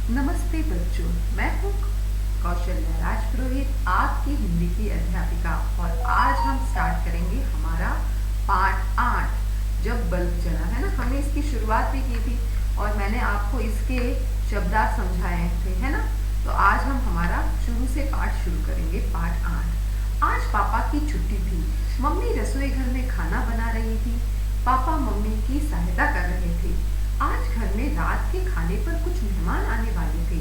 नमस्ते बच्चों, मैं हूँ कौशल्या राजपुरोहित, आपकी हिंदी की अध्यापिका। और आज हम स्टार्ट करेंगे हमारा पाठ 8, जब बल्ब जला। है ना, हमने इसकी शुरुआत भी की थी और मैंने आपको इसके शब्दार्थ समझाए थे, है ना। तो आज हम हमारा शुरू से पाठ शुरू करेंगे, पाठ 8। आज पापा की छुट्टी थी। मम्मी रसोई घर में खाना बना रही थी। पापा मम्मी की सहायता कर रहे थे। आज घर में रात के खाने पर कुछ मेहमान आने वाले थे।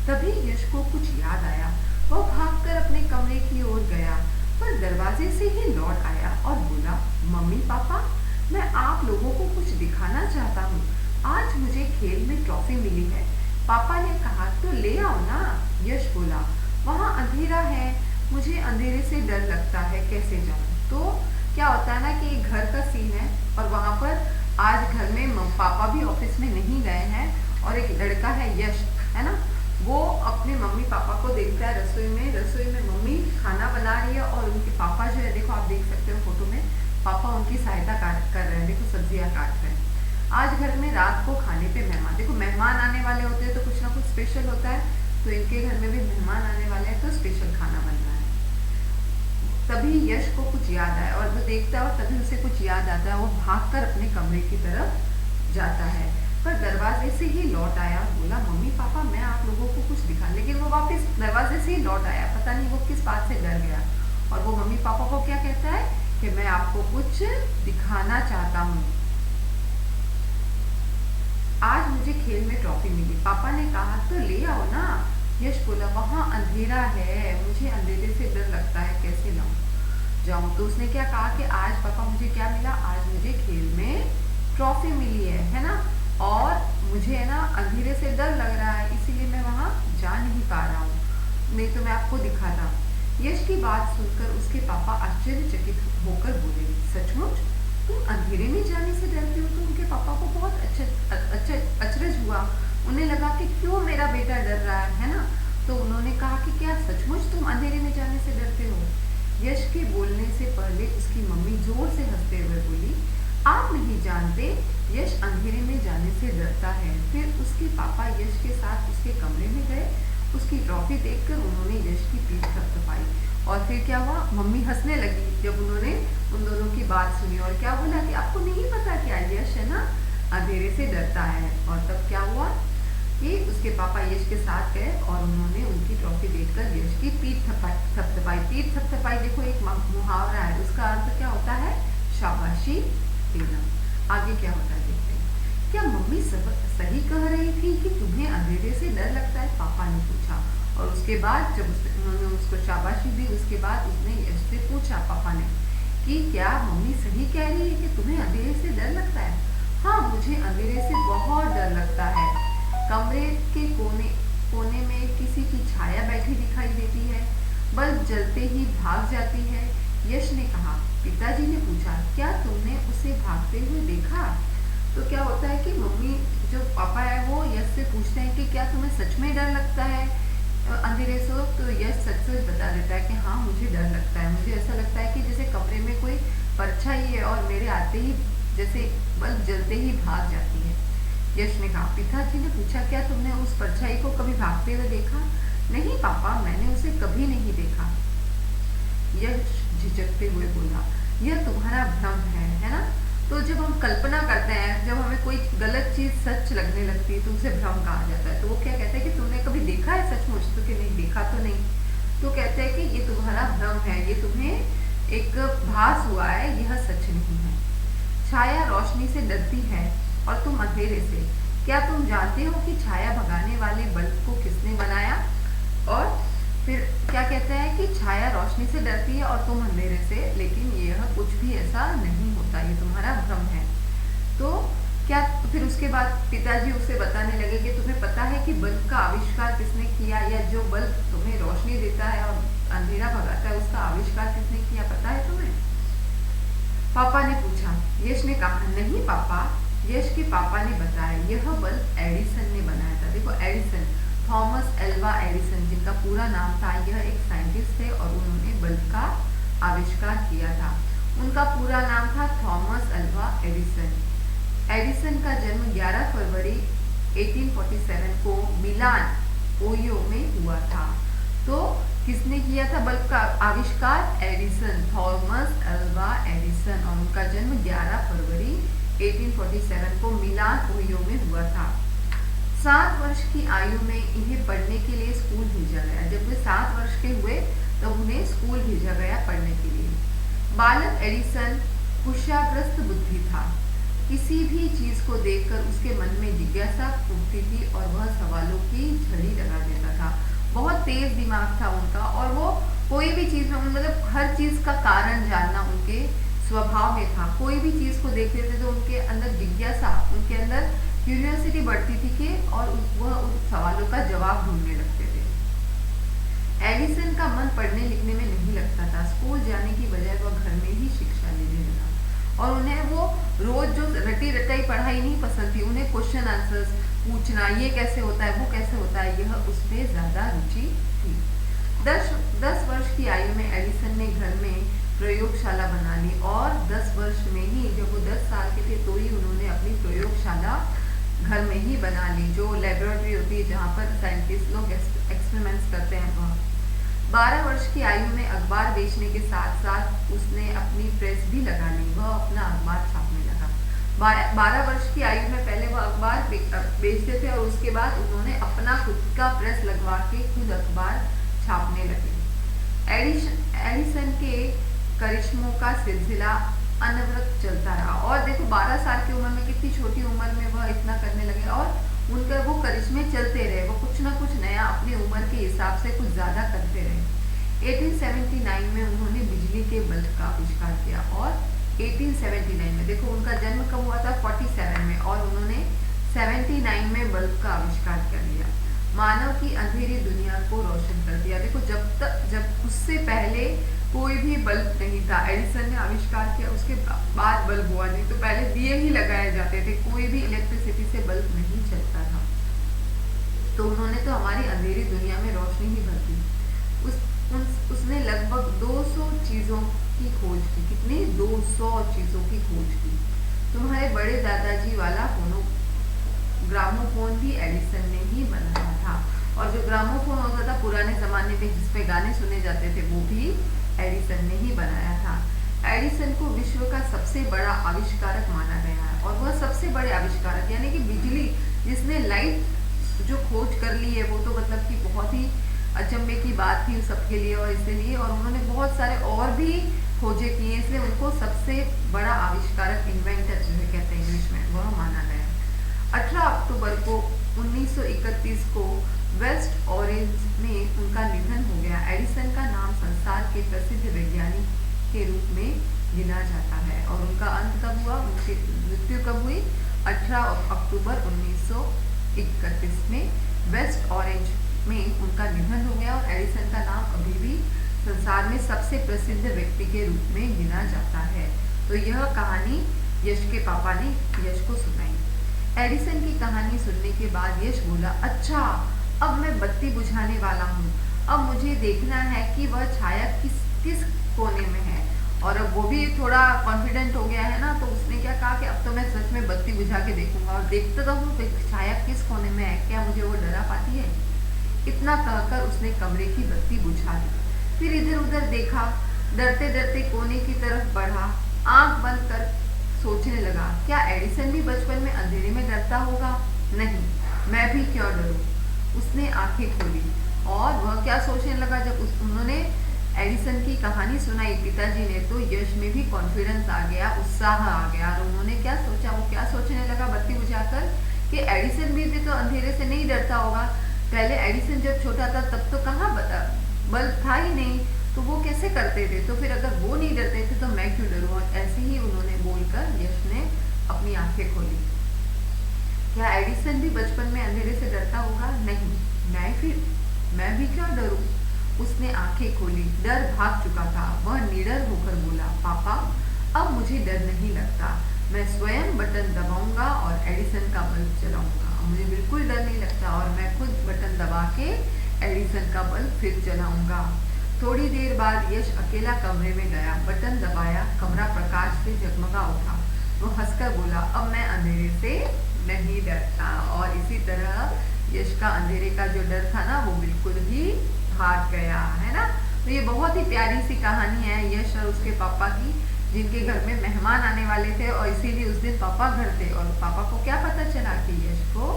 तभी यश को कुछ याद आया। वो भागकर अपने कमरे की ओर गया, पर दरवाजे से ही लौट आया और बोला, मम्मी पापा, मैं आप लोगों को कुछ दिखाना चाहता हूँ। आज मुझे खेल में ट्रॉफी मिली है। पापा ने कहा, तो ले आओ ना। यश बोला, वहाँ अंधेरा है, मुझे अंधेरे से डर लगता है, कैसे जाऊँ। तो क्या होता है ना कि एक घर का सीन है और वहाँ पर आज घर में पापा भी ऑफिस में नहीं गए हैं और एक लड़का है यश, है ना। वो अपने मम्मी पापा को देखता है रसोई में मम्मी खाना बना रही है और उनके पापा जो है, देखो आप देख सकते हो फोटो में, पापा उनकी सहायता कर रहे हैं। देखो सब्जियां काट रहे हैं। आज घर में रात को खाने पे मेहमान, देखो मेहमान आने वाले होते हैं तो कुछ ना कुछ स्पेशल होता है। तो इनके घर में भी मेहमान आने वाले हैं तो स्पेशल खाना बन रहा है। तभी यश को कुछ याद आया और वो देखता है और तभी उसे कुछ याद आता है। वो भागकर अपने कमरे की तरफ जाता है, पर दरवाजे से ही लौट आया और बोला, मम्मी पापा, मैं आप लोगों को कुछ दिखा। लेकिन वो वापस दरवाजे से ही लौट आया, पता नहीं वो किस बात से डर गया। और वो मम्मी पापा को क्या कहता है कि मैं आपको कुछ दिखाना चाहता हूँ। आज मुझे खेल में ट्रॉफी मिली। पापा ने कहा, तो ले आओ ना। यश बोला, वहाँ अंधेरा है, मुझे अंधेरे से डर लगता है, कैसे जाऊँ। तो उसने क्या कहा कि आज पापा मुझे क्या मिला, आज मुझे खेल में ट्रॉफी मिली है ना। और मुझे है ना अंधेरे से डर लग रहा है, इसीलिए मैं वहाँ जा नहीं पा रहा हूँ, नहीं तो मैं आपको दिखाता। यश की बात सुनकर उसके पापा आश्चर्यचकित होकर बोले, सचमुच तुम अंधेरे में जाने से डरते हो। तो उनके पापा को बहुत अचरज हुआ। उन्हें लगा कि क्यों मेरा बेटा डर रहा है ना। तो उन्होंने कहा कि क्या सचमुच तुम अंधेरे में जाने से डरते हो। यश के बोलने से पहले उसकी मम्मी जोर से हंसते हुए बोली, आप नहीं जानते, यश अंधेरे में जाने से डरता है। फिर उसके पापा यश के साथ उसके कमरे में गए। उसकी ट्रॉफी देखकर उन्होंने यश की पीठ थपथपाई। और फिर क्या हुआ, मम्मी हंसने लगी जब उन्होंने उन दोनों की बात सुनी और क्या बोला कि आपको नहीं पता क्या यश है ना अंधेरे से डरता है। और तब क्या हुआ कि उसके पापा यश के साथ गए और उन्होंने उनकी ट्रॉफी देखकर यश की पीठ थपथपाई। पीठ थपथपाई देखो एक मुहावरा है, उसका अर्थ क्या होता है, शाबाशी देना। आगे क्या होता है देखते हैं। क्या मम्मी सही कह रही थी कि तुम्हें अंधेरे से डर लगता है, पापा ने पूछा। और उसके बाद जब उन्होंने उसको शाबाशी दी, उसके बाद उसने यश से पूछा, पापा ने, कि क्या मम्मी सही कह रही है कि तुम्हें अंधेरे से डर लगता है। हाँ, मुझे अंधेरे से बहुत डर लगता है। कमरे के कोने में किसी की छाया बैठी दिखाई देती है, बल्ब जलते ही भाग जाती है। यश ने कहा। पिताजी ने पूछा, क्या तुमने उसे भागते हुए देखा। तो क्या होता है कि मम्मी जो पापा है वो यश से पूछते हैं कि क्या तुम्हें सच में डर लगता है अंधेरे से। तो यश सच बता देता है कि हाँ, मुझे डर लगता है। मुझे ऐसा लगता है कि जैसे कमरे में कोई परछाई है और मेरे आते ही जैसे बल्ब जलते ही भाग जाती है। यश ने कहा। पिताजी ने पूछा, क्या तुमने उस परछाई को कभी भागते हुए देखा। नहीं पापा, मैंने उसे कभी नहीं देखा। यश झिझकते हुए बोला, यह तुम्हारा भ्रम है ना। तो जब हम कल्पना करते हैं, जब हमें कोई गलत चीज सच लगने लगती है तो उसे भ्रम कहा जाता है। तो वो क्या कहता है कि तुमने कभी देखा है सचमुच, तो कि नहीं देखा तो नहीं। तो कहते हैं कि ये तुम्हारा भ्रम है, ये तुम्हें एक भास हुआ है, यह सच नहीं है। छाया रोशनी से डरती है और तुम अंधेरे से। क्या तुम जानते हो कि छाया भगाने वाले बल्ब को किसने बनाया। और फिर क्या कहते हैं कि छाया रोशनी से डरती है और तुम अंधेरे से, लेकिन यह कुछ भी ऐसा नहीं होता, ये तुम्हारा भ्रम है। तो क्या फिर उसके बाद पिताजी उसे बताने लगे कि तुम्हें पता है कि बल्ब का आविष्कार किसने किया, या जो बल्ब तुम्हें रोशनी देता है और अंधेरा भगाता है उसका आविष्कार किसने किया, पता है तुम्हें। पापा ने पूछा। यश ने कहा, नहीं पापा। यश के पापा ने बताया, यह बल्ब एडिसन ने बनाया था। देखो एडिसन, थॉमस एल्वा एडिसन, जिनका पूरा नाम था। यह एक साइंटिस्ट थे और उन्होंने बल्ब का आविष्कार किया था। उनका पूरा नाम था थॉमस एल्वा एडिसन। एडिसन का जन्म 11 फरवरी 1847 को मिलान ओहियो में हुआ था। तो किसने किया था बल्ब का आविष्कार? एडिसन, थॉमस अल्वा एडिसन, और उनका जन्म 11 फरवरी 1847 को मिलान ओहियो में हुआ था। 7 वर्ष की आयु में इन्हें पढ़ने के लिए स्कूल भेजा गया। जब वे 7 वर्ष के हुए तब उन्हें स्कूल भेजा गया पढ़ने के लिए। बालक एडिसन कुशाग्रस्त बुद्धि था। किसी भी चीज को देखकर उसके मन में जिज्ञासा उठती थी और वह सवालों की झड़ी लगा देता था। बहुत तेज दिमाग था उनका, और वो कोई भी चीज में मतलब हर चीज का कारण जानना उनके स्वभाव में था। कोई भी चीज को देखते थे तो उनके अंदर जिज्ञासा, उनके अंदर क्यूरियोसिटी बढ़ती थी कि और वह उन सवालों का जवाब ढूंढने लगते थे। एडिसन का मन पढ़ने लिखने में नहीं लगता था। स्कूल जाने की बजाय वह घर में ही शिक्षा लेने लगा, और उन्हें वो रोज जो रटी रटाई पढ़ाई नहीं पसंद थी। उन्हें क्वेश्चन आंसर्स पूछना, ये कैसे होता है, वो कैसे होता है, यह उसमें ज्यादा रुचि थी। 10 वर्ष की आयु में एडिसन ने घर में प्रयोगशाला बना ली, और 10 वर्ष में ही, जब वो 10 साल के थे तो ही उन्होंने अपनी प्रयोगशाला घर में ही बना ली, जो लेबोरेटरी होती है जहाँ पर साइंटिस्ट लोग एक्सपेरिमेंट्स करते हैं वह। 12 वर्ष की आयु में अखबार बेचने के साथ साथ उसने अपनी प्रेस भी लगा ली। वह अपना अखबार छापने लगा। 12 वर्ष की आयु में पहले वह अखबार बेचते थे, और उसके बाद उन्होंने अपना खुद का प्रेस लगवा के खुद अखबार छापने लगे। एडिसन के करिश्मों का सिलसिला अनवरत चलता रहा, और देखो 12 साल की उम्र में, कितनी छोटी उम्र में वह इतना करने लगे, और उनका वो करिश्मे चलते रहे। वो कुछ ना कुछ नया अपनी उम्र के हिसाब से कुछ ज्यादा करते रहे। 1879 में उन्होंने बिजली के बल्ब का आविष्कार किया, और 1879 में, देखो उनका जन्म कब हुआ था? 47 में, और उन्होंने 79 में बल्ब का आविष्कार कर लिया। मानव की अंधेरी दुनिया को रोशन कर दिया। देखो जब उससे पहले कोई भी बल्ब नहीं था, एडिसन ने आविष्कार किया, उसके बाद बल्ब हुआ। नहीं तो पहले दिए ही लगाए जाते थे, कोई भी इलेक्ट्रिसिटी से बल्ब नहीं चलता था। तो उन्होंने तो हमारी अंधेरी दुनिया में रोशनी ही भर दी। उसने लगभग 200 चीजों की खोज की। कितनी? 200 चीजों की खोज की। तुम्हारे बड़े दादाजी वाला ग्रामोफोन भी एडिसन ने ही बनाया था, और जो ग्रामोफोन होता था पुराने जमाने में जिसपे गाने सुने जाते थे, वो भी एडिसन ने ही बनाया था। एडिसन को विश्व का सबसे बड़ा आविष्कारक माना गया है, और वह सबसे बड़े आविष्कारक यानी कि बिजली, जिसने लाइट जो खोज कर ली है, वो तो मतलब कि बहुत ही अचंभे की बात थी सबके लिए और इसलिए, और उन्होंने बहुत सारे और भी खोजें की, इसलिए उनको सबसे बड़ा आविष्कारक, इन्वेंटर जिसे कहते हैं इंग्लिश में, वह माना गया। 18 अक्टूबर को 1931 को वेस्ट ऑरेंज में उनका निधन हो गया। एडिसन का नाम संसार के प्रसिद्ध वैज्ञानिक के रूप में गिना जाता है, और उनका अंत कब हुआ? उनकी मृत्यु कब हुई? 18 अक्टूबर 1931 में वेस्ट ऑरेंज में उनका निधन हो गया, और एडिसन का नाम अभी भी संसार में सबसे प्रसिद्ध व्यक्ति के रूप में गिना जाता है। तो यह कहानी यश के पापा ने यश को सुनाई। एडिसन की कहानी सुनने के बाद यश बोला, अच्छा अब मैं बत्ती बुझाने वाला हूँ। अब मुझे देखना है कि वह छाया किस कोने में है। और अब वो भी थोड़ा कॉन्फिडेंट हो गया है ना, तो उसने क्या कहा कि अब तो मैं सच में बत्ती बुझा के देखूंगा, और देखता तो हूँ छाया किस कोने में है, क्या मुझे वो डरा पाती है? इतना कहकर उसने कमरे की बत्ती बुझा दी। फिर इधर उधर देखा, डरते डरते कोने की तरफ बढ़ा, आंख बंद कर सोचने लगा, क्या एडिसन भी बचपन में अंधेरे में डरता होगा? नहीं, मैं भी क्यों डरूं? उसने आंखें खोली, और वह क्या सोचने लगा, जब उन्होंने एडिसन की कहानी सुनाई पिताजी ने, तो यश में भी कॉन्फिडेंस आ गया, उत्साह आ गया, और उन्होंने क्या सोचा, वो क्या सोचने लगा बत्ती बुझाकर कि एडिसन भी तो अंधेरे से नहीं डरता होगा। पहले एडिसन जब छोटा था तब तो कहाँ बल्ब था ही नहीं, तो वो कैसे करते थे? तो फिर अगर वो नहीं डरते थे तो मैं क्यों डरूं? और ऐसे ही उन्होंने बोलकर यश ने अपनी आंखें खोली। क्या एडिसन भी बचपन में अंधेरे से डरता होगा? नहीं, मैं भी क्यों डरूं? उसने आंखें खोली, डर भाग चुका था। वह निडर होकर बोला, पापा अब मुझे डर नहीं लगता, मैं स्वयं बटन दबाऊंगा और एडिसन का बल्ब जलाऊंगा। मुझे बिल्कुल डर नहीं लगता, और मैं खुद बटन दबा के एडिसन का बल्ब फिर जलाऊंगा। थोड़ी देर बाद यश अकेला कमरे में गया, बटन दबाया, कमरा प्रकाश से जगमगा उठा। वो हंसकर बोला, अब मैं अंधेरे से नहीं डरता। और इसी तरह यश का अंधेरे का जो डर था ना वो बिल्कुल ही भाग गया, है ना। तो ये बहुत ही प्यारी सी कहानी है यश और उसके पापा की, जिनके घर में मेहमान आने वाले थे और इसीलिए उस दिन पापा घर थे। और पापा को क्या पता चला कि यश को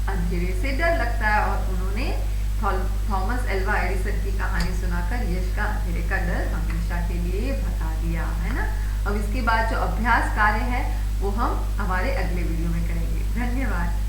अंधेरे से डर लगता है, और उन्होंने थॉमस एल्वा एडिसन की कहानी सुनाकर यश का अंधेरे का डर हमेशा के लिए भगा दिया, है ना। अब इसके बाद जो अभ्यास कार्य है वो हम हमारे अगले वीडियो में करेंगे। धन्यवाद।